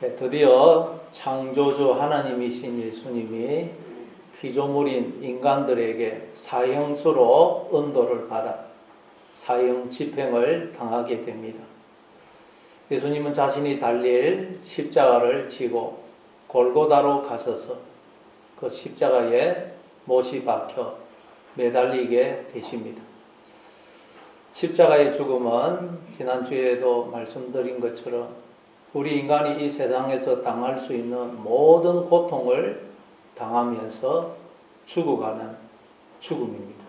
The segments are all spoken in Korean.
네, 드디어 창조주 하나님이신 예수님이 피조물인 인간들에게 사형수로 은도를 받아 사형 집행을 당하게 됩니다. 예수님은 자신이 달릴 십자가를 지고 골고다로 가셔서 그 십자가에 못이 박혀 매달리게 되십니다. 십자가의 죽음은 지난주에도 말씀드린 것처럼 우리 인간이 이 세상에서 당할 수 있는 모든 고통을 당하면서 죽어가는 죽음입니다.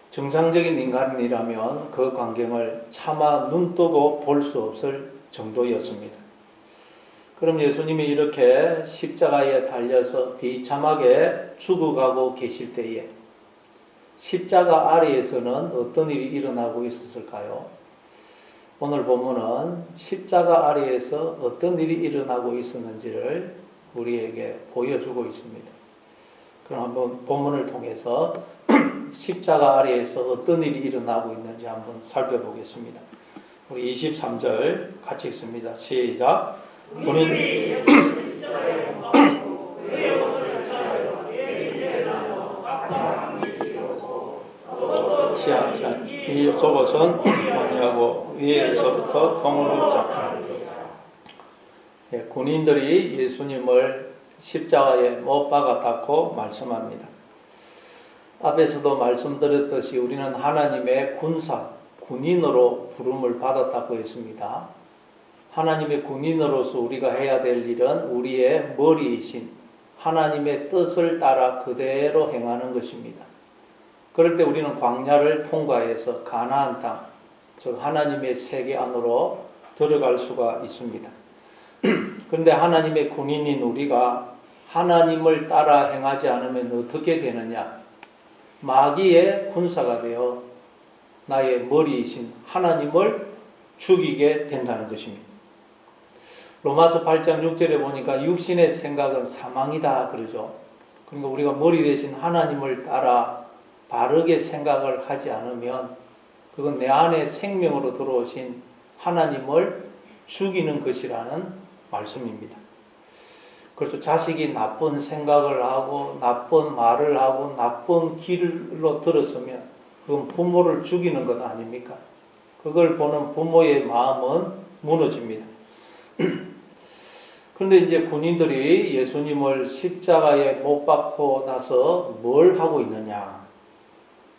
정상적인 인간이라면 그 광경을 차마 눈뜨고 볼 수 없을 정도였습니다. 그럼 예수님이 이렇게 십자가에 달려서 비참하게 죽어가고 계실 때에 십자가 아래에서는 어떤 일이 일어나고 있었을까요? 오늘 본문은 십자가 아래에서 어떤 일이 일어나고 있었는지를 우리에게 보여주고 있습니다. 그럼 한번 본문을 통해서 십자가 아래에서 어떤 일이 일어나고 있는지 한번 살펴보겠습니다. 우리 23절 같이 읽습니다. 시작. 본인 이 속옷은 뭐냐고 위에서부터 통으로 잡고 군인들이 예수님을 십자가에 못 박았다고 말씀합니다. 앞에서도 말씀드렸듯이 우리는 하나님의 군인으로 부름을 받았다고 했습니다. 하나님의 군인으로서 우리가 해야 될 일은 우리의 머리이신 하나님의 뜻을 따라 그대로 행하는 것입니다. 그럴 때 우리는 광야를 통과해서 가나안 땅, 즉 하나님의 세계 안으로 들어갈 수가 있습니다. 그런데 하나님의 군인인 우리가 하나님을 따라 행하지 않으면 어떻게 되느냐? 마귀의 군사가 되어 나의 머리이신 하나님을 죽이게 된다는 것입니다. 로마서 8장 6절에 보니까 육신의 생각은 사망이다 그러죠. 그러니까 우리가 머리 대신 하나님을 따라 바르게 생각을 하지 않으면 그건 내 안에 생명으로 들어오신 하나님을 죽이는 것이라는 말씀입니다. 그래서 자식이 나쁜 생각을 하고 나쁜 말을 하고 나쁜 길로 들었으면 그건 부모를 죽이는 것 아닙니까? 그걸 보는 부모의 마음은 무너집니다. 그런데 이제 군인들이 예수님을 십자가에 못 박고 나서 뭘 하고 있느냐?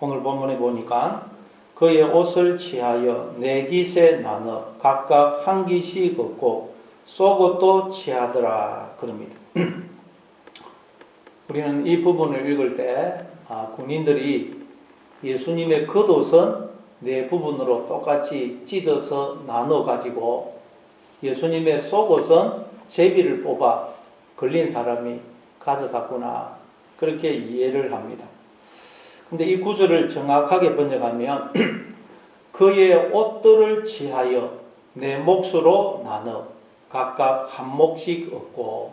오늘 본문에 보니까 그의 옷을 취하여 네 깃에 나눠 각각 한 깃이 걷고 속옷도 취하더라 그럽니다. 우리는 이 부분을 읽을 때 군인들이 예수님의 겉옷은 네 부분으로 똑같이 찢어서 나눠 가지고 예수님의 속옷은 제비를 뽑아 걸린 사람이 가져갔구나 그렇게 이해를 합니다. 근데 이 구절을 정확하게 번역하면 그의 옷들을 취하여 내 몫으로 나눠 각각 한 몫씩 얻고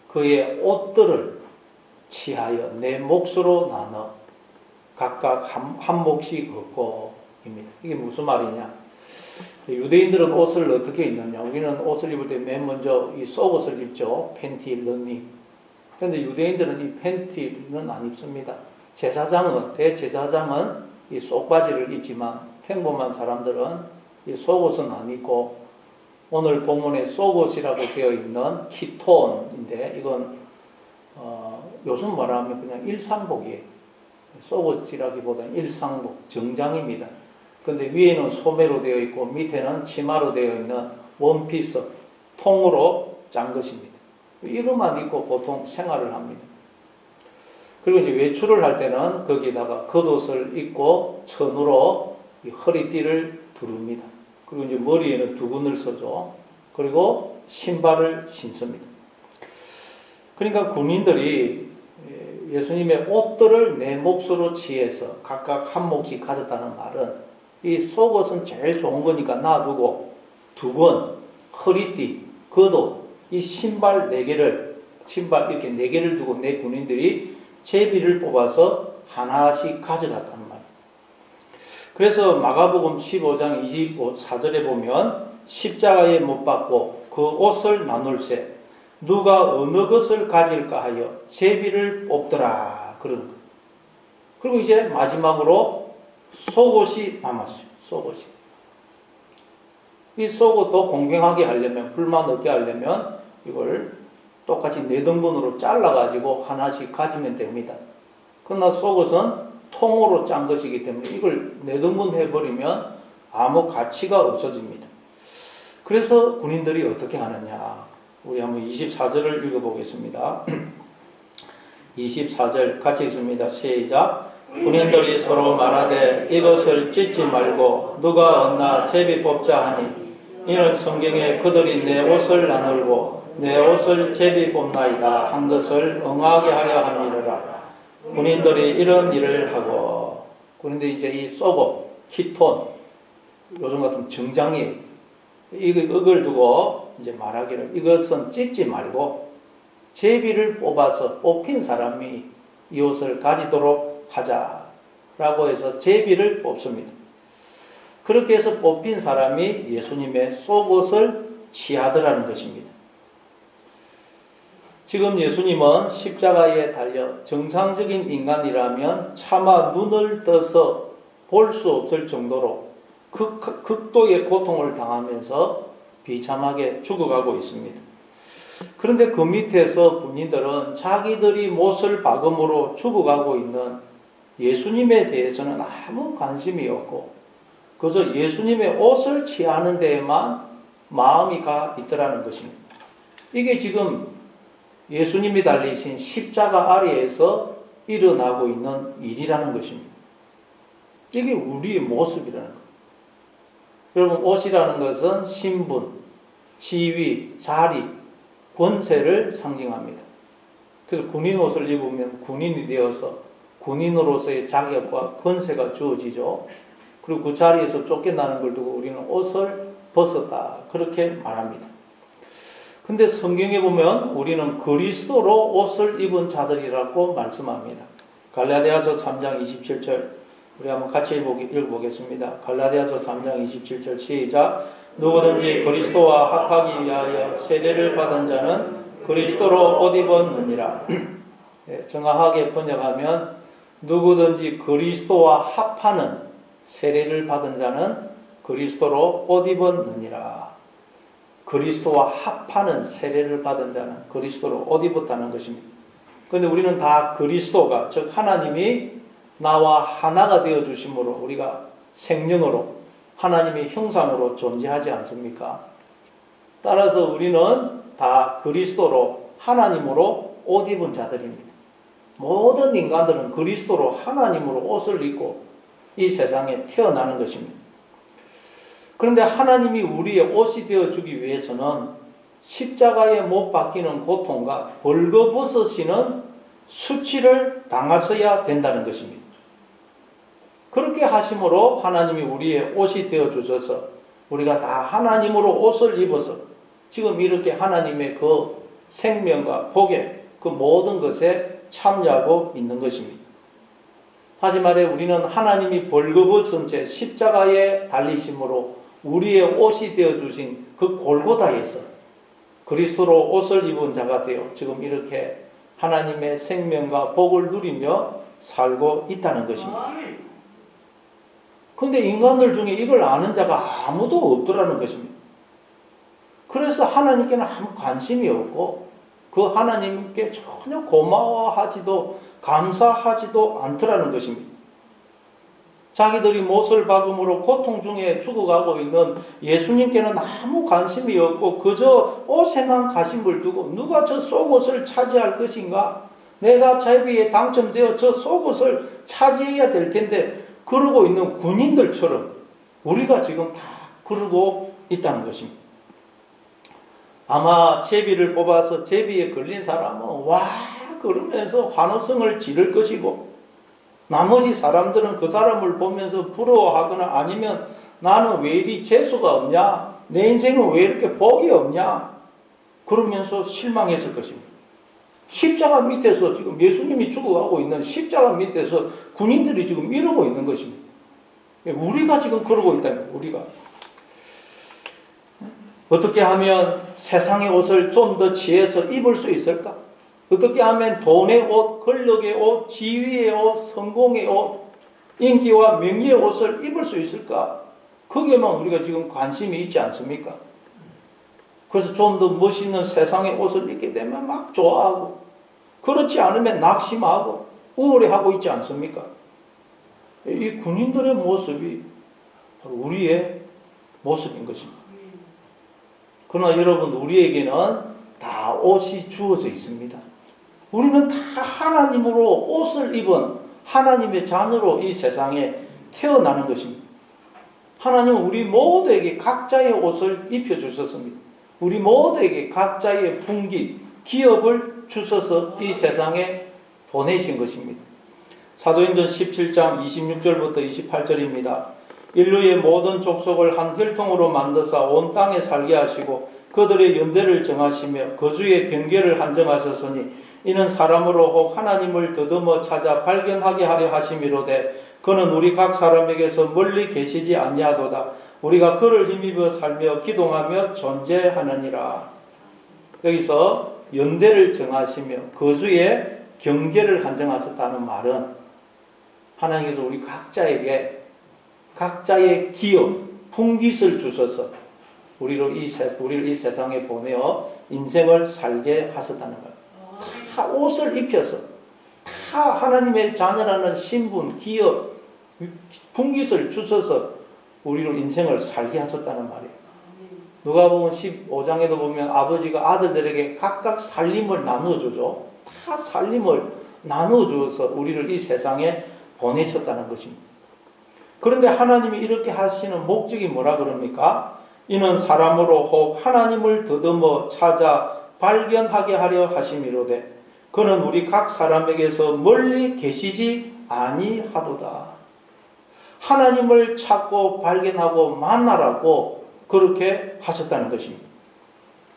그의 옷들을 취하여 내 몫으로 나눠 각각 한 몫씩 얻고 입니다. 이게 무슨 말이냐? 유대인들은 옷을 어떻게 입느냐? 우리는 옷을 입을 때 맨 먼저 이 속옷을 입죠. 팬티, 러닝. 그런데 유대인들은 이 팬티는 안 입습니다. 대제사장은 이 속바지를 입지만 평범한 사람들은 이 속옷은 안 입고 오늘 본문에 속옷이라고 되어 있는 키톤인데 이건 요즘 말하면 그냥 일상복이에요. 속옷이라기보다는 일상복, 정장입니다. 근데 위에는 소매로 되어 있고 밑에는 치마로 되어 있는 원피스, 통으로 짠 것입니다. 이것만 입고 보통 생활을 합니다. 그리고 이제 외출을 할 때는 거기다가 겉옷을 입고 천으로 허리띠를 두릅니다. 그리고 이제 머리에는 두근을 써죠. 그리고 신발을 신습니다. 그러니까 군인들이 예수님의 옷들을 내 몫으로 취해서 각각 한 몫씩 가졌다는 말은 이 속옷은 제일 좋은 거니까 놔두고 두건, 허리띠, 겉옷, 이 신발 4개를 이렇게 4개를 두고 내 군인들이 제비를 뽑아서 하나씩 가져갔단 말이에요. 그래서 마가복음 15장 24절에 보면 십자가에 못 박고 그 옷을 나눌세 누가 어느 것을 가질까 하여 제비를 뽑더라 그런 거. 그리고 이제 마지막으로 속옷이 남았어요. 속옷이. 이 속옷도 공평하게 하려면, 불만 없게 하려면 이걸 똑같이 4등분으로 잘라가지고 하나씩 가지면 됩니다. 그러나 속옷은 통으로 짠 것이기 때문에 이걸 4등분 해버리면 아무 가치가 없어집니다. 그래서 군인들이 어떻게 하느냐. 우리 한번 24절을 읽어보겠습니다. 24절 같이 읽습니다. 시작. 군인들이 서로 말하되 이것을 찢지 말고 누가 얻나 제비 뽑자 하니 이는 성경에 그들이 내 옷을 나누고 내 옷을 제비 뽑나이다 한 것을 응하게 하려 함이라. 군인들이 이런 일을 하고, 그런데 이제 이 속옷, 키톤, 요즘 같은 정장이 이걸 두고 이제 말하기를 이것은 찢지 말고 제비를 뽑아서 뽑힌 사람이 이 옷을 가지도록 하자라고 해서 제비를 뽑습니다. 그렇게 해서 뽑힌 사람이 예수님의 속옷을 취하더라는 것입니다. 지금 예수님은 십자가에 달려 정상적인 인간이라면 차마 눈을 떠서 볼 수 없을 정도로 극도의 고통을 당하면서 비참하게 죽어가고 있습니다. 그런데 그 밑에서 군인들은 자기들이 못을 박음으로 죽어가고 있는 예수님에 대해서는 아무 관심이 없고 그저 예수님의 옷을 취하는 데에만 마음이 가 있더라는 것입니다. 이게 지금 예수님이 달리신 십자가 아래에서 일어나고 있는 일이라는 것입니다. 이게 우리의 모습이라는 거예요. 여러분, 옷이라는 것은 신분, 지위, 자리, 권세를 상징합니다. 그래서 군인 옷을 입으면 군인이 되어서 군인으로서의 자격과 권세가 주어지죠. 그리고 그 자리에서 쫓겨나는 걸 두고 우리는 옷을 벗었다 그렇게 말합니다. 근데 성경에 보면 우리는 그리스도로 옷을 입은 자들이라고 말씀합니다. 갈라디아서 3장 27절 우리 한번 같이 읽어보겠습니다. 갈라디아서 3장 27절 시작. 누구든지 그리스도와 합하기 위하여 세례를 받은 자는 그리스도로 옷 입었느니라. 정확하게 번역하면 누구든지 그리스도와 합하는 세례를 받은 자는 그리스도로 옷 입었느니라. 그리스도와 합하는 세례를 받은 자는 그리스도로 옷 입었다는 것입니다. 그런데 우리는 다 그리스도가, 즉 하나님이 나와 하나가 되어 주심으로 우리가 생명으로 하나님의 형상으로 존재하지 않습니까? 따라서 우리는 다 그리스도로 하나님으로 옷 입은 자들입니다. 모든 인간들은 그리스도로 하나님으로 옷을 입고 이 세상에 태어나는 것입니다. 그런데 하나님이 우리의 옷이 되어주기 위해서는 십자가에 못 박히는 고통과 벌거벗으시는 수치를 당하셔야 된다는 것입니다. 그렇게 하심으로 하나님이 우리의 옷이 되어주셔서 우리가 다 하나님으로 옷을 입어서 지금 이렇게 하나님의 그 생명과 복의 그 모든 것에 참여하고 있는 것입니다. 다시 말해 우리는 하나님이 벌거벗은 채 십자가에 달리심으로 우리의 옷이 되어주신 그 골고다에서 그리스도로 옷을 입은 자가 되어 지금 이렇게 하나님의 생명과 복을 누리며 살고 있다는 것입니다. 그런데 인간들 중에 이걸 아는 자가 아무도 없더라는 것입니다. 그래서 하나님께는 아무 관심이 없고 그 하나님께 전혀 고마워하지도 감사하지도 않더라는 것입니다. 자기들이 못을 박음으로 고통 중에 죽어가고 있는 예수님께는 아무 관심이 없고 그저 옷에만 관심을 두고 누가 저 속옷을 차지할 것인가? 내가 제비에 당첨되어 저 속옷을 차지해야 될 텐데 그러고 있는 군인들처럼 우리가 지금 다 그러고 있다는 것입니다. 아마 제비를 뽑아서 제비에 걸린 사람은 와 그러면서 환호성을 지를 것이고 나머지 사람들은 그 사람을 보면서 부러워하거나 아니면 나는 왜 이리 재수가 없냐? 내 인생은 왜 이렇게 복이 없냐? 그러면서 실망했을 것입니다. 십자가 밑에서 지금 예수님이 죽어가고 있는 십자가 밑에서 군인들이 지금 이러고 있는 것입니다. 우리가 지금 그러고 있다는 거예요. 우리가. 어떻게 하면 세상의 옷을 좀 더 취해서 입을 수 있을까? 어떻게 하면 돈의 옷, 권력의 옷, 지위의 옷, 성공의 옷, 인기와 명예의 옷을 입을 수 있을까? 거기에만 우리가 지금 관심이 있지 않습니까? 그래서 좀 더 멋있는 세상의 옷을 입게 되면 막 좋아하고, 그렇지 않으면 낙심하고 우울해하고 있지 않습니까? 이 군인들의 모습이 바로 우리의 모습인 것입니다. 그러나 여러분, 우리에게는 다 옷이 주어져 있습니다. 우리는 다 하나님으로 옷을 입은 하나님의 자녀로 이 세상에 태어나는 것입니다. 하나님은 우리 모두에게 각자의 옷을 입혀주셨습니다. 우리 모두에게 각자의 분기, 기업을 주셔서 이 세상에 보내신 것입니다. 사도행전 17장 26절부터 28절입니다. 인류의 모든 족속을 한 혈통으로 만드사 온 땅에 살게 하시고 그들의 연대를 정하시며 거주의 경계를 한정하셨으니 이는 사람으로 혹 하나님을 더듬어 찾아 발견하게 하려 하심이로되 그는 우리 각 사람에게서 멀리 계시지 아니하도다. 우리가 그를 힘입어 살며 기동하며 존재하느니라. 여기서 연대를 정하시며 거주의 경계를 한정하셨다는 말은 하나님께서 우리 각자에게 각자의 기업, 분깃을 주셔서 우리를 이 세상에 보내어 인생을 살게 하셨다는 거예요. 다 옷을 입혀서 다 하나님의 자녀라는 신분, 기업, 분깃을 주셔서 우리로 인생을 살게 하셨다는 말이에요. 누가복음 15장에도 보면 아버지가 아들들에게 각각 살림을 나누어주죠. 다 살림을 나누어주어서 우리를 이 세상에 보내셨다는 것입니다. 그런데 하나님이 이렇게 하시는 목적이 뭐라 그럽니까? 이는 사람으로 혹 하나님을 더듬어 찾아 발견하게 하려 하심이로되 그는 우리 각 사람에게서 멀리 계시지 아니하도다. 하나님을 찾고 발견하고 만나라고 그렇게 하셨다는 것입니다.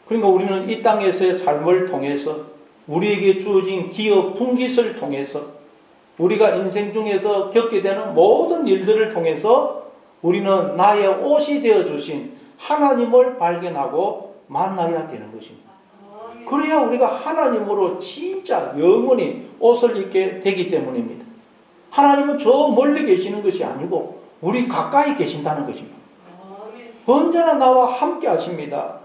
그러니까 우리는 이 땅에서의 삶을 통해서 우리에게 주어진 기업, 분깃을 통해서 우리가 인생 중에서 겪게 되는 모든 일들을 통해서 우리는 나의 옷이 되어주신 하나님을 발견하고 만나야 되는 것입니다. 그래야 우리가 하나님으로 진짜 영원히 옷을 입게 되기 때문입니다. 하나님은 저 멀리 계시는 것이 아니고 우리 가까이 계신다는 것입니다. 언제나 나와 함께 하십니다.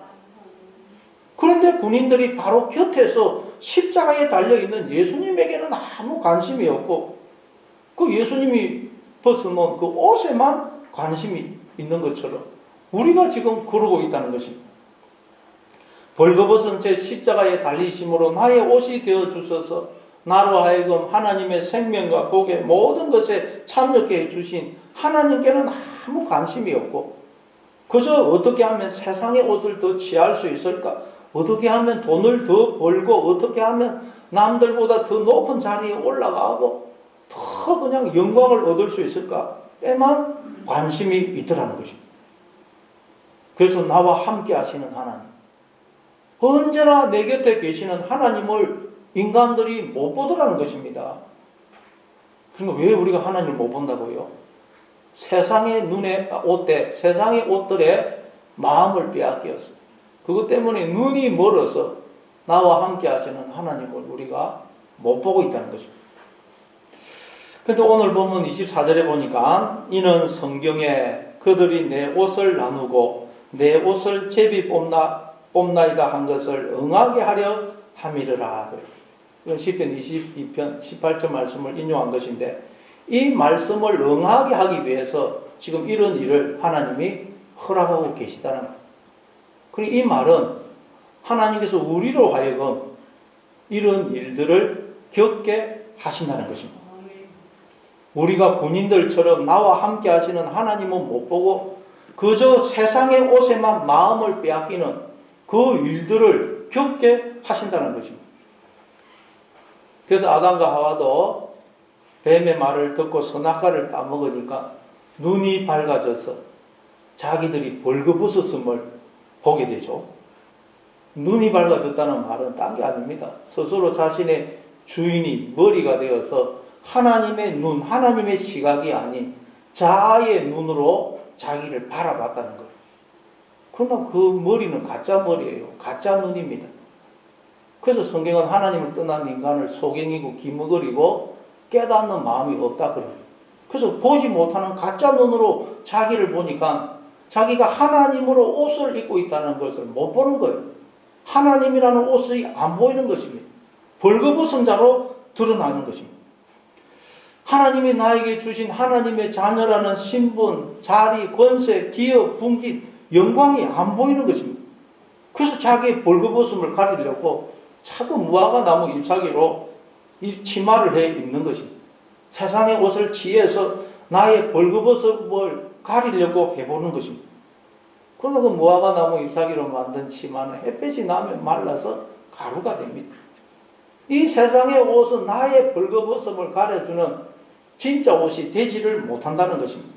그런데 군인들이 바로 곁에서 십자가에 달려있는 예수님에게는 아무 관심이 없고 그 예수님이 벗어놓은 그 옷에만 관심이 있는 것처럼 우리가 지금 그러고 있다는 것입니다. 벌거벗은 제 십자가에 달리심으로 나의 옷이 되어주셔서 나로 하여금 하나님의 생명과 복의 모든 것에 참여케 해주신 하나님께는 아무 관심이 없고 그저 어떻게 하면 세상의 옷을 더 취할 수 있을까? 어떻게 하면 돈을 더 벌고 어떻게 하면 남들보다 더 높은 자리에 올라가고 더 그냥 영광을 얻을 수 있을까에만 관심이 있더라는 것입니다. 그래서 나와 함께 하시는 하나님, 언제나 내 곁에 계시는 하나님을 인간들이 못 보더라는 것입니다. 그러니까 왜 우리가 하나님을 못 본다고요? 세상의 세상의 옷들에 마음을 빼앗겼어요. 그것 때문에 눈이 멀어서 나와 함께 하시는 하나님을 우리가 못 보고 있다는 것입니다. 그런데 오늘 보면 24절에 보니까 이는 성경에 그들이 내 옷을 나누고 내 옷을 제비 뽑나이다 한 것을 응하게 하려 함이르라. 이건 시편 22편 18절 말씀을 인용한 것인데 이 말씀을 응하게 하기 위해서 지금 이런 일을 하나님이 허락하고 계시다는 거예요. 그리고 이 말은 하나님께서 우리로 하여금 이런 일들을 겪게 하신다는 것입니다. 우리가 군인들처럼 나와 함께 하시는 하나님은 못 보고 그저 세상의 옷에만 마음을 빼앗기는 그 일들을 겪게 하신다는 것입니다. 그래서 아담과 하와도 뱀의 말을 듣고 선악과를 따먹으니까 눈이 밝아져서 자기들이 벌거벗었음을 보게 되죠. 눈이 밝아졌다는 말은 딴 게 아닙니다. 스스로 자신의 주인이 머리가 되어서 하나님의 눈, 하나님의 시각이 아닌 자아의 눈으로 자기를 바라봤다는 거예요. 그러나 그 머리는 가짜 머리예요. 가짜 눈입니다. 그래서 성경은 하나님을 떠난 인간을 소경이고 기머거리고 깨닫는 마음이 없다 그래요. 그래서 보지 못하는 가짜 눈으로 자기를 보니까 자기가 하나님으로 옷을 입고 있다는 것을 못 보는 거예요. 하나님이라는 옷이 안 보이는 것입니다. 벌거벗은 자로 드러나는 것입니다. 하나님이 나에게 주신 하나님의 자녀라는 신분, 자리, 권세, 기업, 분기, 영광이 안 보이는 것입니다. 그래서 자기의 벌거벗음을 가리려고 자꾸 무화과 나무 잎사귀로 이 치마를 해 입는 것입니다. 세상의 옷을 취해서 나의 벌거벗음을 가리려고 해보는 것입니다. 그러나 그 무화과 나무 잎사귀로 만든 치마는 햇볕이 나면 말라서 가루가 됩니다. 이 세상의 옷은 나의 벌거벗음을 가려주는 진짜 옷이 되지를 못한다는 것입니다.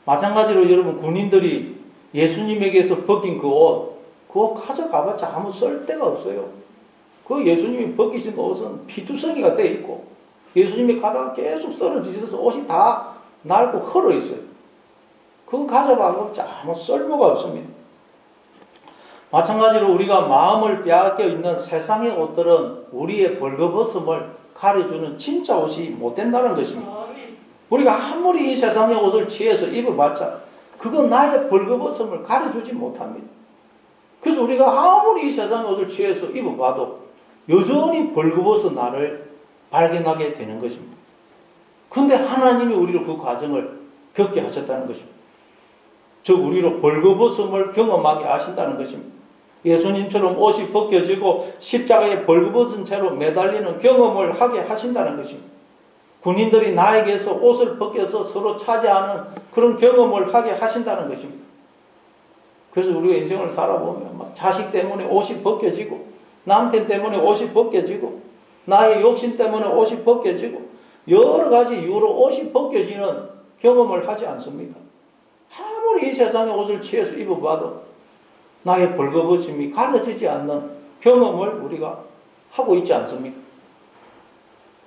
마찬가지로 여러분 군인들이 예수님에게서 벗긴 그 옷 가져가봤자 아무 쓸데가 없어요. 그 예수님이 벗기신 옷은 피투성이가 되어 있고 예수님이 가다가 계속 쓰러지셔서 옷이 다 낡고 헐어 있어요. 그거 가져가봤자 아무 쓸모가 없습니다. 마찬가지로 우리가 마음을 빼앗겨 있는 세상의 옷들은 우리의 벌거벗음을 가려주는 진짜 옷이 못 된다는 것입니다. 우리가 아무리 이 세상의 옷을 취해서 입어봤자 그건 나의 벌거벗음을 가려주지 못합니다. 그래서 우리가 아무리 이 세상의 옷을 취해서 입어봐도 여전히 벌거벗은 나를 발견하게 되는 것입니다. 그런데 하나님이 우리로 그 과정을 겪게 하셨다는 것입니다. 즉 우리로 벌거벗음을 경험하게 하신다는 것입니다. 예수님처럼 옷이 벗겨지고 십자가에 벌거벗은 채로 매달리는 경험을 하게 하신다는 것입니다. 군인들이 나에게서 옷을 벗겨서 서로 차지하는 그런 경험을 하게 하신다는 것입니다. 그래서 우리가 인생을 살아보면 막 자식 때문에 옷이 벗겨지고 남편 때문에 옷이 벗겨지고 나의 욕심 때문에 옷이 벗겨지고 여러 가지 이유로 옷이 벗겨지는 경험을 하지 않습니까? 아무리 이 세상의 옷을 취해서 입어봐도 나의 벌거벗음이 가려지지 않는 경험을 우리가 하고 있지 않습니까?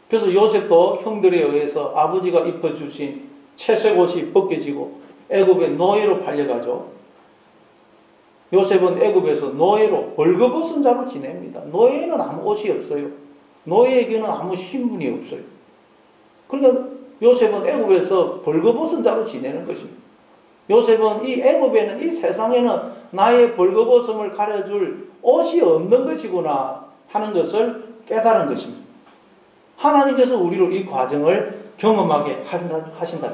그래서 요셉도 형들에 의해서 아버지가 입혀주신 채색 옷이 벗겨지고 애굽의 노예로 팔려가죠. 요셉은 애굽에서 노예로 벌거벗은 자로 지냅니다. 노예에는 아무 옷이 없어요. 노예에게는 아무 신분이 없어요. 그러니까 요셉은 애굽에서 벌거벗은 자로 지내는 것입니다. 요셉은 이 애굽에는 이 세상에는 나의 벌거벗음을 가려줄 옷이 없는 것이구나 하는 것을 깨달은 것입니다. 하나님께서 우리로 이 과정을 경험하게 하신다.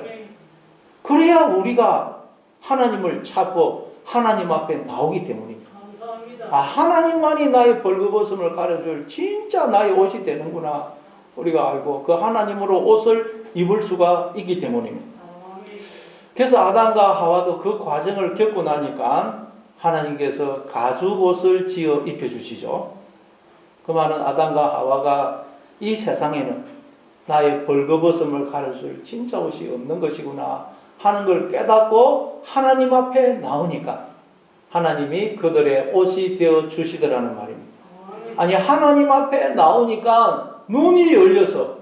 그래야 우리가 하나님을 찾고 하나님 앞에 나오기 때문입니다. 아, 하나님만이 나의 벌거벗음을 가려줄 진짜 나의 옷이 되는구나 우리가 알고 그 하나님으로 옷을 입을 수가 있기 때문입니다. 그래서 아담과 하와도 그 과정을 겪고 나니까 하나님께서 가죽옷을 지어 입혀주시죠. 그 말은 아담과 하와가 이 세상에는 나의 벌거벗음을 가려줄 진짜 옷이 없는 것이구나 하는 걸 깨닫고 하나님 앞에 나오니까 하나님이 그들의 옷이 되어 주시더라는 말입니다. 아니 하나님 앞에 나오니까 눈이 열려서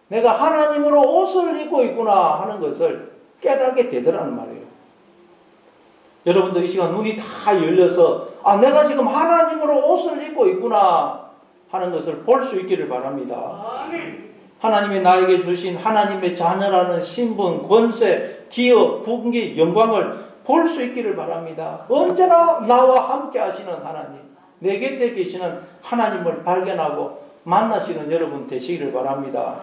내가 하나님으로 옷을 입고 있구나 하는 것을 깨닫게 되더라는 말이에요. 여러분도 이 시간 눈이 다 열려서 아 내가 지금 하나님으로 옷을 입고 있구나 하는 것을 볼 수 있기를 바랍니다. 하나님이 나에게 주신 하나님의 자녀라는 신분, 권세, 기업, 국기, 영광을 볼 수 있기를 바랍니다. 언제나 나와 함께 하시는 하나님, 내 곁에 계시는 하나님을 발견하고 만나시는 여러분 되시기를 바랍니다.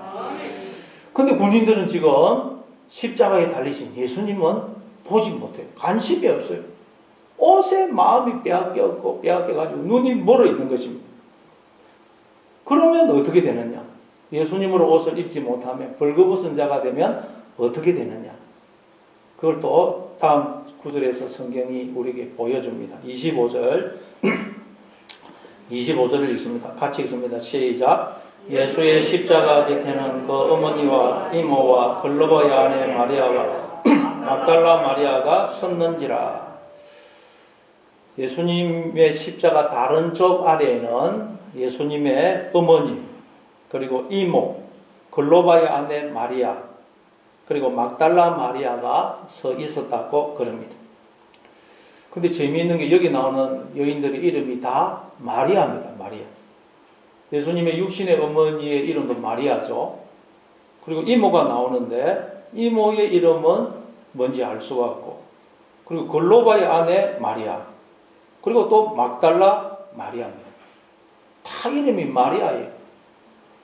근데 군인들은 지금 십자가에 달리신 예수님은 보지 못해요. 관심이 없어요. 옷에 마음이 빼앗겨가지고 눈이 멀어 있는 것입니다. 그러면 어떻게 되느냐? 예수님으로 옷을 입지 못하면 벌거벗은 자가 되면 어떻게 되느냐? 그걸 또 다음 구절에서 성경이 우리에게 보여줍니다. 25절을 읽습니다. 같이 읽습니다. 시작. 예수의 십자가 곁에는 그 어머니와 이모와 글로바의 아내 마리아와 막달라 마리아가 섰는지라. 예수님의 십자가 다른 쪽 아래에는 예수님의 어머니 그리고 이모 글로바의 아내 마리아 그리고 막달라 마리아가 서 있었다고 그럽니다. 근데 재미있는 게 여기 나오는 여인들의 이름이 다 마리아입니다. 마리아. 예수님의 육신의 어머니의 이름도 마리아죠. 그리고 이모가 나오는데 이모의 이름은 뭔지 알 수가 없고, 그리고 글로바의 아내 마리아, 그리고 또 막달라 마리아입니다. 다 이름이 마리아예요.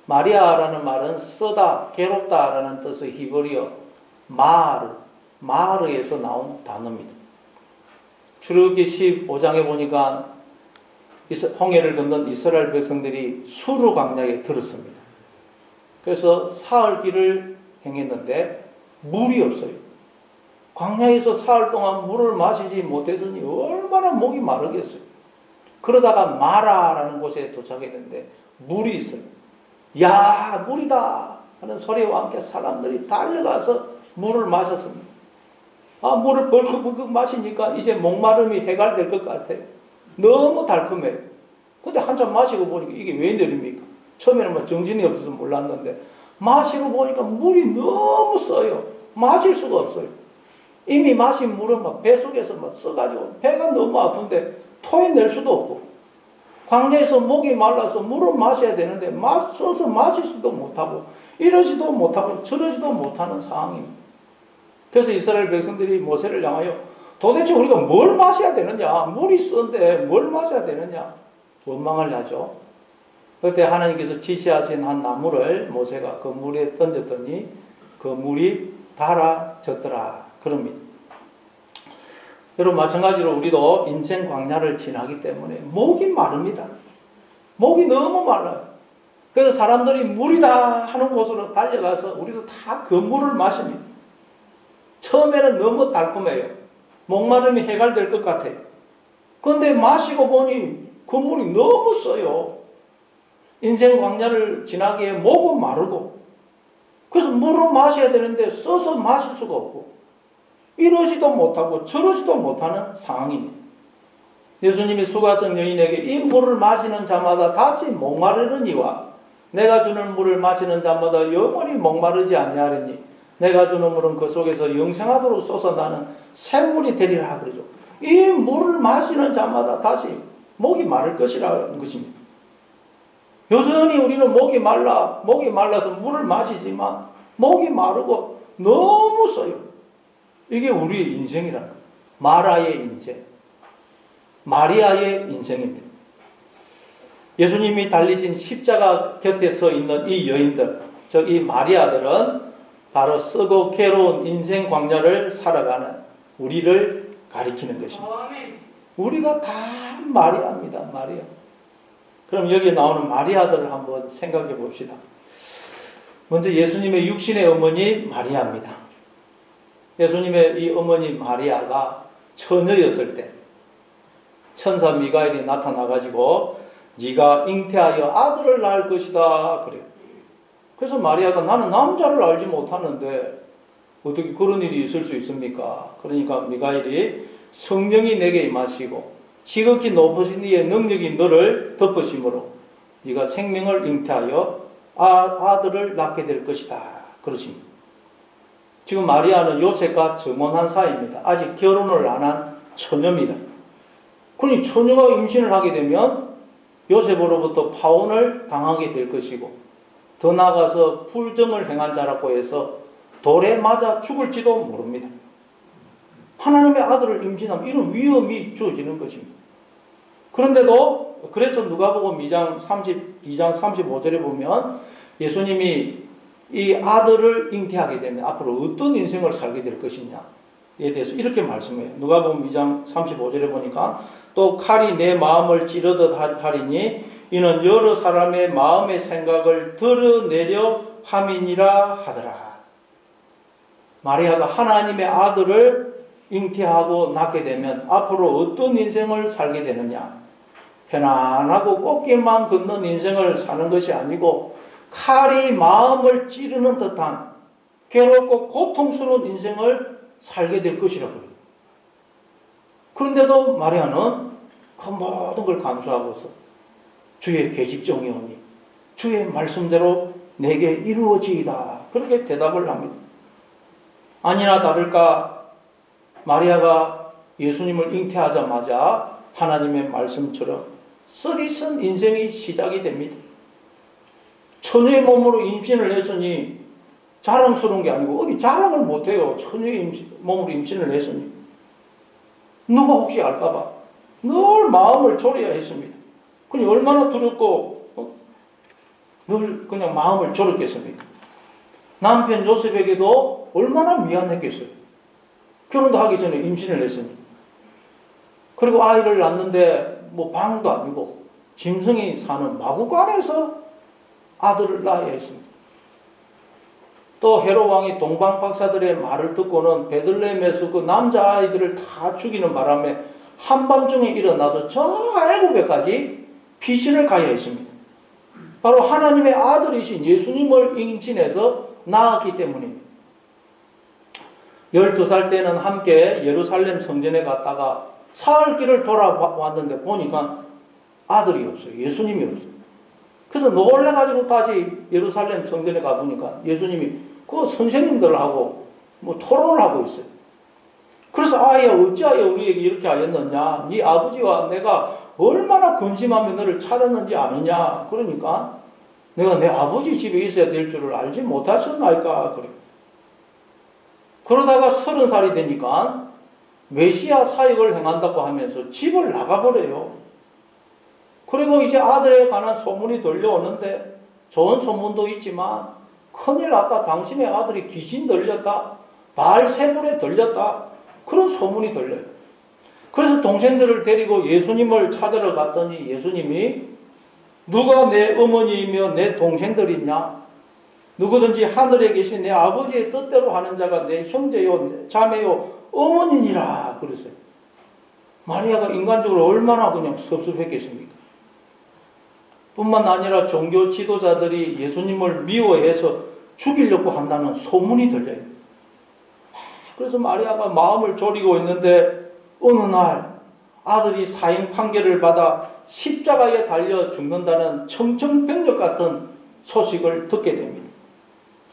마리아라는 말은 쓰다, 괴롭다라는 뜻의 히브리어 마르에서 나온 단어입니다. 출애굽기 15장에 보니까 홍해를 건넌 이스라엘 백성들이 수르 광야에 들었습니다. 그래서 사흘 길을 행했는데 물이 없어요. 광야에서 사흘 동안 물을 마시지 못했으니 얼마나 목이 마르겠어요. 그러다가 마라라는 곳에 도착했는데 물이 있어요. 야, 물이다 하는 소리와 함께 사람들이 달려가서 물을 마셨습니다. 물을 벌컥벌컥 마시니까 이제 목마름이 해결될 것 같아요. 너무 달콤해요. 근데 한참 마시고 보니까 이게 웬일입니까? 처음에는 정신이 없어서 몰랐는데 마시고 보니까 물이 너무 써요. 마실 수가 없어요. 이미 마신 물은 막 뱃속에서 막 써가지고 배가 너무 아픈데 토해낼 수도 없고, 광야에서 목이 말라서 물을 마셔야 되는데 써서 마실 수도 못하고 이러지도 못하고 저러지도 못하는 상황입니다. 그래서 이스라엘 백성들이 모세를 향하여 도대체 우리가 뭘 마셔야 되느냐, 물이 쓴데 뭘 마셔야 되느냐 원망을 하죠. 그때 하나님께서 지시하신 한 나무를 모세가 그 물에 던졌더니 그 물이 달아졌더라 그럽니다. 여러분, 마찬가지로 우리도 인생 광야를 지나기 때문에 목이 마릅니다. 목이 너무 말라요. 그래서 사람들이 물이다 하는 곳으로 달려가서 우리도 다 그 물을 마십니다. 처음에는 너무 달콤해요. 목마름이 해결될 것 같아요. 그런데 마시고 보니 그 물이 너무 써요. 인생 광야를 지나기에 목은 마르고, 그래서 물을 마셔야 되는데 써서 마실 수가 없고 이러지도 못하고 저러지도 못하는 상황입니다. 예수님이 수가성 여인에게 이 물을 마시는 자마다 다시 목마르느니와 내가 주는 물을 마시는 자마다 영원히 목마르지 아니하리니 내가 주는 물은 그 속에서 영생하도록 솟아나는 샘물이 되리라 그러죠. 이 물을 마시는 자마다 다시 목이 마를 것이라는 것입니다. 여전히 우리는 목이 말라서 물을 마시지만 목이 마르고 너무 써요. 이게 우리의 인생이라는 거예요. 마라의 인생, 마리아의 인생입니다. 예수님이 달리신 십자가 곁에 서 있는 이 여인들, 즉 이 마리아들은 바로 쓰고 괴로운 인생 광야를 살아가는 우리를 가리키는 것입니다. 우리가 다 마리아입니다. 마리아. 그럼 여기 나오는 마리아들을 한번 생각해 봅시다. 먼저 예수님의 육신의 어머니 마리아입니다. 예수님의 이 어머니 마리아가 처녀였을 때 천사 미가엘이 나타나가지고 네가 잉태하여 아들을 낳을 것이다 그래요. 그래서 마리아가 나는 남자를 알지 못하는데 어떻게 그런 일이 있을 수 있습니까? 그러니까 미가엘이 성령이 내게 임하시고 지극히 높으신 이의 능력이 너를 덮으심으로 네가 생명을 잉태하여 아들을 낳게 될 것이다 그러십니다. 지금 마리아는 요셉과 정혼한 사이입니다. 아직 결혼을 안 한 처녀입니다. 그러니 처녀가 임신을 하게 되면 요셉으로부터 파혼을 당하게 될 것이고 더 나아가서 불정을 행한 자라고 해서 돌에 맞아 죽을지도 모릅니다. 하나님의 아들을 임신하면 이런 위험이 주어지는 것입니다. 그런데도 그래서 누가복음 2장 35절에 보면 예수님이 이 아들을 잉태하게 되면 앞으로 어떤 인생을 살게 될 것이냐에 대해서 이렇게 말씀해요. 누가복음 2장 35절에 보니까 또 칼이 내 마음을 찌르듯 하리니 이는 여러 사람의 마음의 생각을 드러내려 함이니라 하더라. 마리아가 하나님의 아들을 잉태하고 낳게 되면 앞으로 어떤 인생을 살게 되느냐, 편안하고 꽃길만 걷는 인생을 사는 것이 아니고 칼이 마음을 찌르는 듯한 괴롭고 고통스러운 인생을 살게 될 것이라고요. 그런데도 마리아는 그 모든 걸 감수하고서 주의 계집종이오니 주의 말씀대로 내게 이루어지이다 그렇게 대답을 합니다. 아니나 다를까 마리아가 예수님을 잉태하자마자 하나님의 말씀처럼 썩이선 인생이 시작이 됩니다. 처녀의 몸으로 임신을 했으니 자랑스러운 게 아니고 어디 자랑을 못해요. 처녀의 몸으로 임신을 했으니. 누가 혹시 알까봐 늘 마음을 졸여야 했습니다. 그니 얼마나 두렵고 늘 그냥 마음을 졸였겠습니까? 남편 요셉에게도 얼마나 미안했겠어요. 결혼도 하기 전에 임신을 했으니. 그리고 아이를 낳는데 뭐 방도 아니고 짐승이 사는 마구간에서 아들을 낳아야 했습니다. 또 헤롯 왕이 동방 박사들의 말을 듣고는 베들레헴에서 그 남자아이들을 다 죽이는 바람에 한밤중에 일어나서 저 애굽에까지 피신을 가야 했습니다. 바로 하나님의 아들이신 예수님을 임신해서 낳았기 때문입니다. 12살 때는 함께 예루살렘 성전에 갔다가 사흘 길을 돌아왔는데 보니까 아들이 없어요. 예수님이 없어요. 그래서 놀래가지고 다시 예루살렘 성전에 가보니까 예수님이 그 선생님들하고 뭐 토론을 하고 있어요. 그래서 아이야 어찌하여 우리에게 이렇게 하였느냐. 네 아버지와 내가 얼마나 근심하며 너를 찾았는지 아느냐. 그러니까 내가 내 아버지 집에 있어야 될 줄을 알지 못하셨나이까. 그래. 그러다가 30살이 되니까 메시아 사역을 행한다고 하면서 집을 나가버려요. 그리고 이제 아들에 관한 소문이 들려오는데 좋은 소문도 있지만 큰일 났다. 당신의 아들이 귀신 들렸다. 바알세불에 들렸다. 그런 소문이 들려요. 그래서 동생들을 데리고 예수님을 찾으러 갔더니 예수님이 누가 내 어머니이며 내 동생들이냐? 누구든지 하늘에 계신 내 아버지의 뜻대로 하는 자가 내 형제요 자매요 어머니니라 그랬어요. 마리아가 인간적으로 얼마나 그냥 섭섭했겠습니까? 뿐만 아니라 종교 지도자들이 예수님을 미워해서 죽이려고 한다는 소문이 들려요. 그래서 마리아가 마음을 졸이고 있는데 어느 날 아들이 사형 판결을 받아 십자가에 달려 죽는다는 청천벽력 같은 소식을 듣게 됩니다.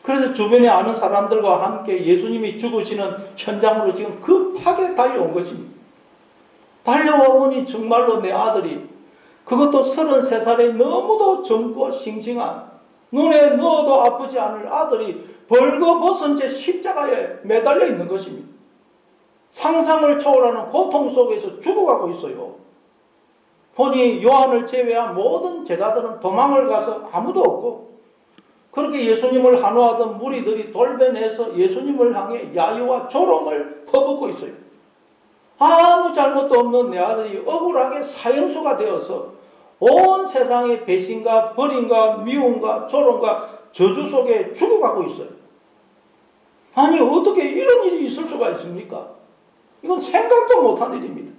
그래서 주변에 아는 사람들과 함께 예수님이 죽으시는 현장으로 지금 급하게 달려온 것입니다. 달려와 보니 정말로 내 아들이 그것도 33살에 너무도 젊고 싱싱한 눈에 넣어도 아프지 않을 아들이 벌거벗은 채 십자가에 매달려 있는 것입니다. 상상을 초월하는 고통 속에서 죽어가고 있어요. 보니 요한을 제외한 모든 제자들은 도망을 가서 아무도 없고 그렇게 예수님을 한호하던 무리들이 돌변해서 예수님을 향해 야유와 조롱을 퍼붓고 있어요. 아무 잘못도 없는 내 아들이 억울하게 사형수가 되어서 온 세상의 배신과 버림과 미움과 조롱과 저주 속에 죽어가고 있어요. 아니 어떻게 이런 일이 있을 수가 있습니까? 이건 생각도 못한 일입니다.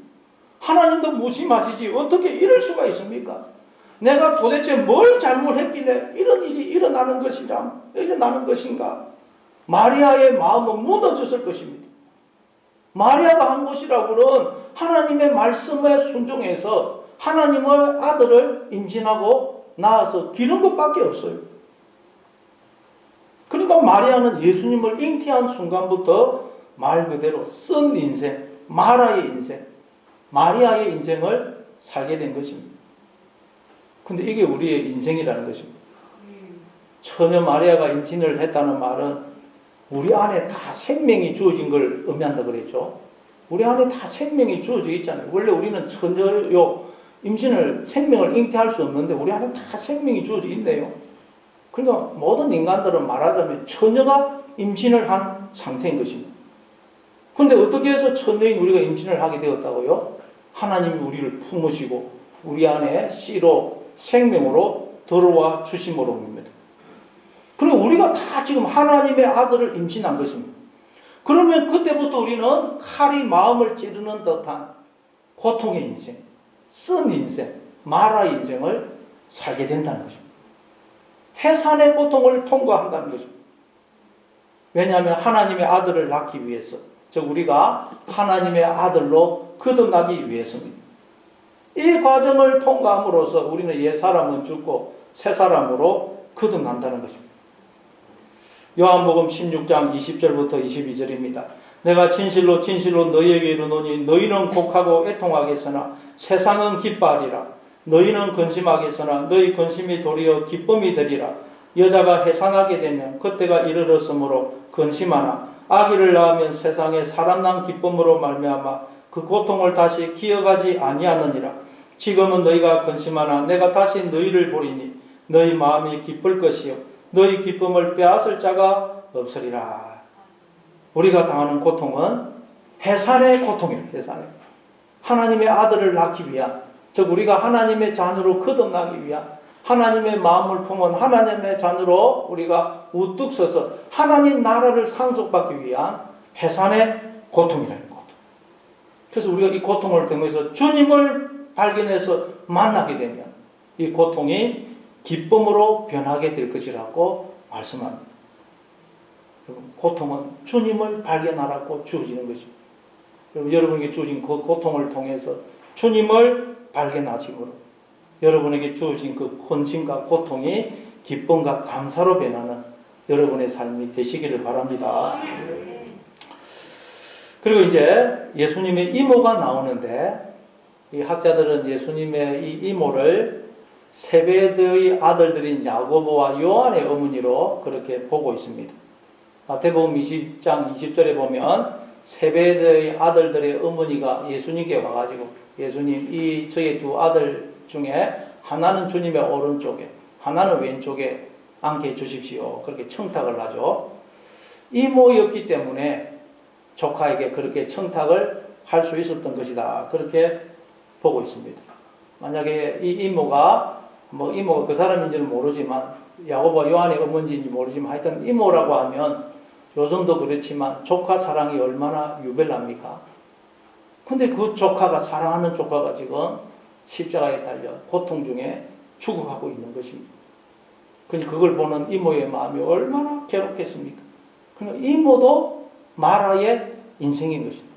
하나님도 무심하시지 어떻게 이럴 수가 있습니까? 내가 도대체 뭘 잘못했길래 이런 일이 일어나는 것인가? 마리아의 마음은 무너졌을 것입니다. 마리아가 한 것이라고는 하나님의 말씀에 순종해서 하나님의 아들을 임신하고 낳아서 기른 것밖에 없어요. 그러니까 마리아는 예수님을 잉태한 순간부터 말 그대로 쓴 인생, 마라의 인생, 마리아의 인생을 살게 된 것입니다. 근데 이게 우리의 인생이라는 것입니다. 처녀 마리아가 임신을 했다는 말은 우리 안에 다 생명이 주어진 걸 의미한다 그랬죠. 우리 안에 다 생명이 주어져 있잖아요. 원래 우리는 처녀요 생명을 잉태할 수 없는데 우리 안에 다 생명이 주어져 있네요. 그러니까 모든 인간들은 말하자면 처녀가 임신을 한 상태인 것입니다. 그런데 어떻게 해서 처녀인 우리가 임신을 하게 되었다고요? 하나님이 우리를 품으시고 우리 안에 씨로 생명으로 들어와 주심으로입니다. 그리고 우리가 다 지금 하나님의 아들을 임신한 것입니다. 그러면 그때부터 우리는 칼이 마음을 찌르는 듯한 고통의 인생, 쓴 인생, 마라의 인생을 살게 된다는 것입니다. 해산의 고통을 통과한다는 것입니다. 왜냐하면 하나님의 아들을 낳기 위해서, 즉 우리가 하나님의 아들로 거듭나기 위해서입니다. 이 과정을 통과함으로써 우리는 옛사람은 죽고 새사람으로 거듭난다는 것입니다. 요한복음 16장 20절부터 22절입니다. 내가 진실로 진실로 너희에게 이르노니 너희는 곡하고 애통하겠으나 세상은 기뻐하리라. 너희는 근심하겠으나 너희 근심이 도리어 기쁨이 되리라. 여자가 해산하게 되면 그때가 이르렀으므로 근심하나 아기를 낳으면 세상에 사람 난 기쁨으로 말미암아 그 고통을 다시 기억하지 아니하느니라. 지금은 너희가 근심하나 내가 다시 너희를 보리니 너희 마음이 기쁠 것이요 너희 기쁨을 빼앗을 자가 없으리라. 우리가 당하는 고통은 해산의 고통이에요. 해산의. 하나님의 아들을 낳기 위한, 즉 우리가 하나님의 자녀로 거듭나기 위한, 하나님의 마음을 품은 하나님의 자녀로 우리가 우뚝 서서 하나님 나라를 상속받기 위한 해산의 고통이라는 것. 그래서 우리가 이 고통을 통해서 주님을 발견해서 만나게 되면 이 고통이 기쁨으로 변하게 될 것이라고 말씀합니다. 고통은 주님을 발견하라고 주어지는 것입니다. 여러분에게 주어진 그 고통을 통해서 주님을 발견하심으로 여러분에게 주어진 그 헌신과 고통이 기쁨과 감사로 변하는 여러분의 삶이 되시기를 바랍니다. 그리고 이제 예수님의 이모가 나오는데 이 학자들은 예수님의 이 이모를 세베드의 아들들인 야고보와 요한의 어머니로 그렇게 보고 있습니다. 마태복음 20장 20절에 보면 세베드의 아들들의 어머니가 예수님께 와가지고 예수님 이 저희 두 아들 중에 하나는 주님의 오른쪽에 하나는 왼쪽에 앉게 해주십시오. 그렇게 청탁을 하죠. 이모였기 때문에 조카에게 그렇게 청탁을 할 수 있었던 것이다. 그렇게 보고 있습니다. 만약에 이 이모가 이모가 그 사람인지는 모르지만 야고보와 요한의 어머니인지 모르지만 하여튼 이모라고 하면 요즘도 그렇지만 조카 사랑이 얼마나 유별납니까? 근데 그 조카가 사랑하는 조카가 지금 십자가에 달려 고통 중에 죽어가고 있는 것입니다. 그러니까 그걸 보는 이모의 마음이 얼마나 괴롭겠습니까? 그러니까 이모도 마라의 인생인 것입니다.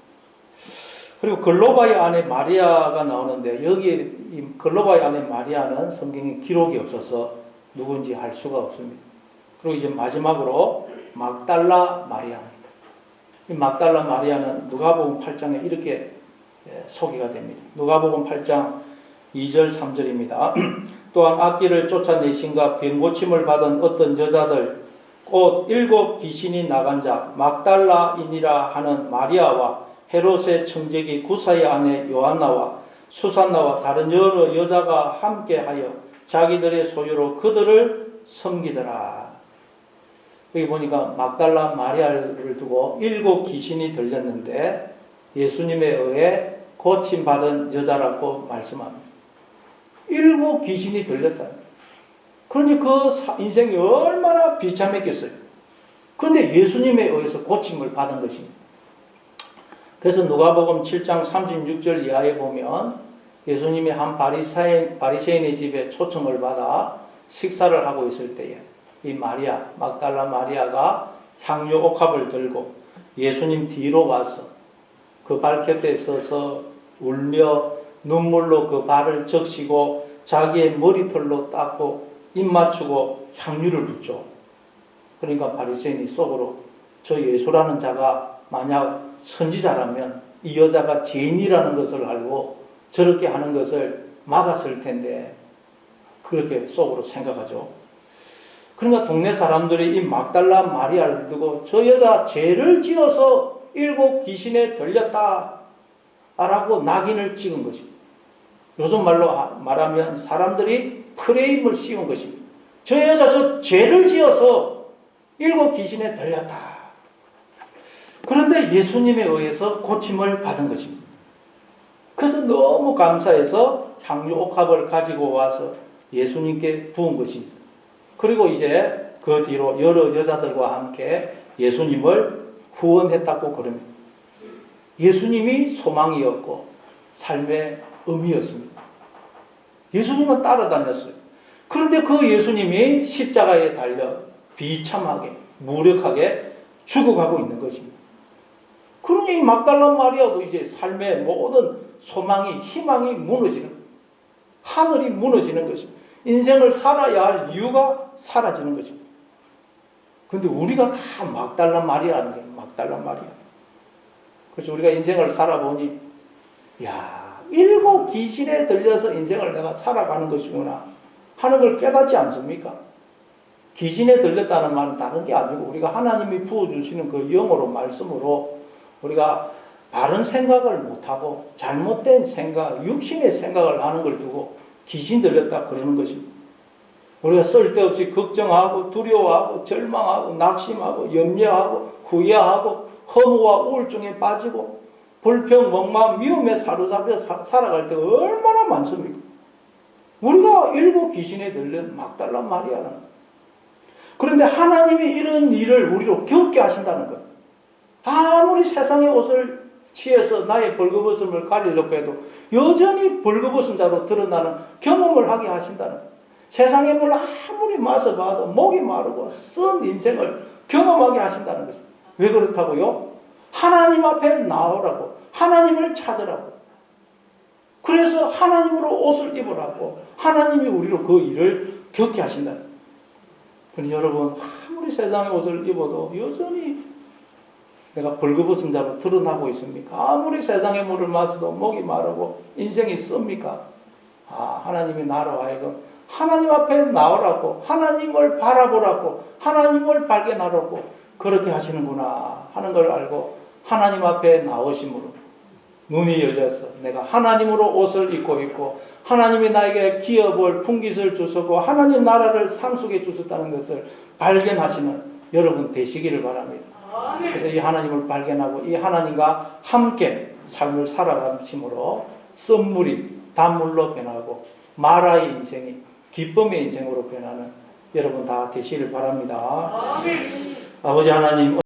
그리고 글로바의 아내 마리아가 나오는데 여기에 이 글로바의 아내 마리아는 성경에 기록이 없어서 누군지 알 수가 없습니다. 그리고 이제 마지막으로 막달라 마리아입니다. 이 막달라 마리아는 누가복음 8장에 이렇게 소개가 됩니다. 누가복음 8장 2절 3절입니다. 또한 악기를 쫓아내신가 병고침을 받은 어떤 여자들 곧 7 귀신이 나간 자 막달라인이라 하는 마리아와 헤롯의 청지기 구사의 아내 요한나와 수산나와 다른 여러 여자가 함께하여 자기들의 소유로 그들을 섬기더라. 여기 보니까 막달라 마리아를 두고 7 귀신이 들렸는데 예수님에 의해 고침받은 여자라고 말씀합니다. 7 귀신이 들렸다. 그런데 그 인생이 얼마나 비참했겠어요. 그런데 예수님에 의해서 고침을 받은 것입니다. 그래서 누가복음 7장 36절 이하에 보면 예수님이 한 바리새인의 집에 초청을 받아 식사를 하고 있을 때에 이 마리아, 막달라 마리아가 향유 옥합을 들고 예수님 뒤로 와서 그 발곁에 서서 울며 눈물로 그 발을 적시고 자기의 머리털로 닦고 입 맞추고 향유를 붓죠. 그러니까 바리새인이 속으로 저 예수라는 자가 만약 선지자라면 이 여자가 죄인이라는 것을 알고 저렇게 하는 것을 막았을 텐데 그렇게 속으로 생각하죠. 그러니까 동네 사람들이 이 막달라 마리아를 두고 저 여자 죄를 지어서 7 귀신에 들렸다 라고 낙인을 찍은 것입니다. 요즘 말로 말하면 사람들이 프레임을 씌운 것입니다. 저 여자 저 죄를 지어서 7 귀신에 들렸다. 그런데 예수님에 의해서 고침을 받은 것입니다. 그래서 너무 감사해서 향유 옥합을 가지고 와서 예수님께 부은 것입니다. 그리고 이제 그 뒤로 여러 여자들과 함께 예수님을 후원했다고 그럽니다. 예수님이 소망이었고 삶의 의미였습니다. 예수님은 따라다녔어요. 그런데 그 예수님이 십자가에 달려 비참하게 무력하게 죽어가고 있는 것입니다. 그러니 막달라 마리아도 이제 삶의 모든 소망이 희망이 무너지는 하늘이 무너지는 것입니다. 인생을 살아야 할 이유가 사라지는 것입니다. 그런데 우리가 다 막달라 마리아라는 게 막달라 마리아. 그래서 우리가 인생을 살아보니, 야, 7 귀신에 들려서 인생을 내가 살아가는 것이구나 하는 걸 깨닫지 않습니까? 귀신에 들렸다는 말은 다른 게 아니고 우리가 하나님이 부어주시는 그 영으로 말씀으로 우리가 바른 생각을 못하고 잘못된 생각, 육신의 생각을 하는 걸 두고 귀신 들렸다 그러는 것입니다. 우리가 쓸데없이 걱정하고 두려워하고 절망하고 낙심하고 염려하고 후회하고 허무와 우울증에 빠지고 불평, 목마, 미움에 사로잡혀 살아갈 때가 얼마나 많습니까? 우리가 7 귀신에 들린 막달라 마리아는. 그런데 하나님이 이런 일을 우리로 겪게 하신다는 거예요. 아무리 세상의 옷을 취해서 나의 벌거벗음을 가리려고 해도 여전히 벌거벗은 자로 드러나는 경험을 하게 하신다는 거예요. 세상의 물 아무리 마셔봐도 목이 마르고 쓴 인생을 경험하게 하신다는 거죠. 왜 그렇다고요? 하나님 앞에 나오라고, 하나님을 찾으라고. 그래서 하나님으로 옷을 입으라고 하나님이 우리로 그 일을 겪게 하신다는 거예요. 그러니 여러분, 아무리 세상의 옷을 입어도 여전히 내가 벌거벗은 자로 드러나고 있습니까? 아무리 세상의 물을 마셔도 목이 마르고 인생이 씁니까? 하나님이 나로 하여금 하나님 앞에 나오라고, 하나님을 바라보라고, 하나님을 발견하라고 그렇게 하시는구나 하는 걸 알고 하나님 앞에 나오심으로 눈이 열려서 내가 하나님으로 옷을 입고 있고 하나님이 나에게 기업을 풍깃을 주셨고 하나님 나라를 상속해 주셨다는 것을 발견하시는 여러분 되시기를 바랍니다. 그래서 이 하나님을 발견하고 이 하나님과 함께 삶을 살아감으로 썸물이 단물로 변하고 마라의 인생이 기쁨의 인생으로 변하는 여러분 다 되시기를 바랍니다. 아버지 하나님,